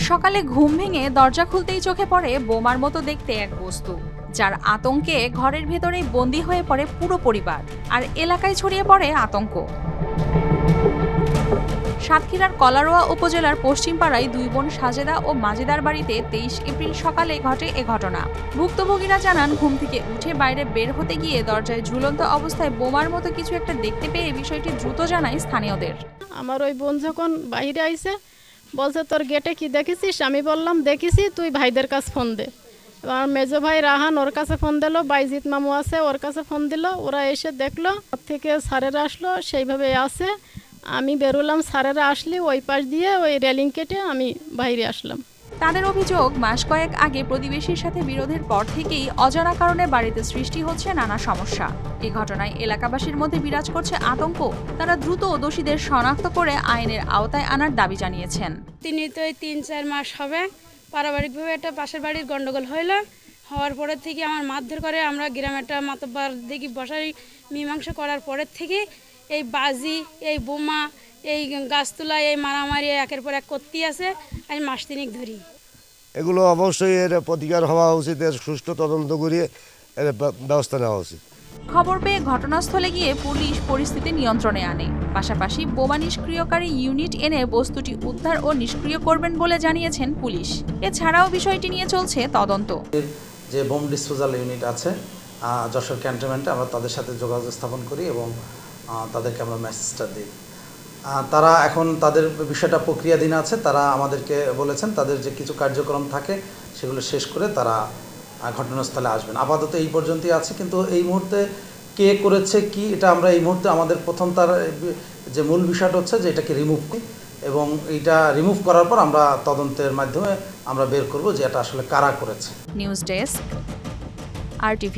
সকালে ঘুম ভেঙে দরজা খুলতেই চোখে পড়ে বোমার মতো দেখতে এক বস্তু, যার আতঙ্কে ঘরের ভেতরেই বন্দী হয়ে পড়ে পুরো পরিবার, আর এলাকায় ছড়িয়ে পড়ে আতঙ্ক। সাতক্ষীরার কলারোয়া উপজেলার পশ্চিমপাড়ায় দুই বোন সাজেদা ও মাজেদার বাড়িতে 23 এপ্রিল সকালে ঘটে এ ঘটনা। ভুক্তভোগীরা জানান, ঘুম থেকে উঠে বাইরে বের হতে গিয়ে দরজায় ঝুলন্ত অবস্থায় বোমার মতো কিছু একটা দেখতে পেয়ে বিষয়টি দ্রুত জানায় স্থানীয়দের। আমার ওই বোন যখন বাইরে আইছে বলছে, তোর গেটে কি দেখেছিস? আমি বললাম, দেখেছি, তুই ভাইদের কাছে ফোন দে। এবার মেজো ভাই রাহান ওর কাছে ফোন দিল, বাইজিৎ মামু আছে ওর কাছে ফোন দিল, ওরা এসে দেখলো। ওর থেকে স্যারেরা আসলো, সেইভাবে আছে। আমি বেরোলাম, স্যারেরা আসলে ওই পাশ দিয়ে ওই রেলিং কেটে আমি বাইরে আসলাম। তাদের অভিযোগ, মাস কয়েক আগে প্রতিবেশীর সাথে বিরোধের পর থেকেই অজানা কারণে বাড়িতে সৃষ্টি হচ্ছে নানা সমস্যা। এই ঘটনায় এলাকাবাসীর মধ্যে বিরাজ করছে আতঙ্ক। তারা দ্রুত দোষীদের শনাক্ত করে আইনের আওতায় আনার দাবি জানিয়েছেন। তিনি তো এই 3-4 মাস হবে পারিবারিকভাবে একটা পাশের বাড়ির গন্ডগোল হওয়ার পরের থেকে আমার মারধর করে। আমরা গ্রামে একটা মাতব্বর দেখি বসাই মীমাংসা করার পরের থেকে এই বাজি, এই বোমা, এই গাছতলা, এই মারামারি একের পর এক করতেই আছে। আমি মাস তিনেক ধরি। এগুলো অবশ্যই এর প্রতিকার হওয়া উচিত, এর সুষ্ঠু তদন্ত করে এর ব্যবস্থা নেওয়া উচিত। খবর পেয়ে ঘটনাস্থলে গিয়ে পুলিশ পরিস্থিতি নিয়ন্ত্রণে আনে। পাশাপাশি বোমা নিষ্ক্রিয়কারী ইউনিট এনে বস্তুটি উদ্ধার ও নিষ্ক্রিয় করবেন বলে জানিয়েছেন পুলিশ। এছাড়াও বিষয়টি নিয়ে চলছে তদন্ত। যে বোম ডিসপোজাল ইউনিট আছে যশোর ক্যান্টনমেন্টে, আমরা তাদের সাথে যোগাযোগ স্থাপন করি এবং তাদেরকে আমরা মেসেজটা দিই। তারা এখন তাদের বিষয়টা প্রক্রিয়াধীন আছে। তারা আমাদেরকে বলেছেন তাদের যে কিছু কার্যক্রম থাকে সেগুলো শেষ করে তারা ঘটনাস্থলে আসবেন। আপাতত এই পর্যন্তই আছে, কিন্তু এই মুহূর্তে কে করেছে কি এটা আমরা এই মুহূর্তে আমাদের প্রথম তার যে মূল বিষয়টা হচ্ছে যে এটাকে রিমুভ করি, এবং এইটা রিমুভ করার পর আমরা তদন্তের মাধ্যমে আমরা বের করব যে এটা আসলে কারা করেছে। News desk, RTV।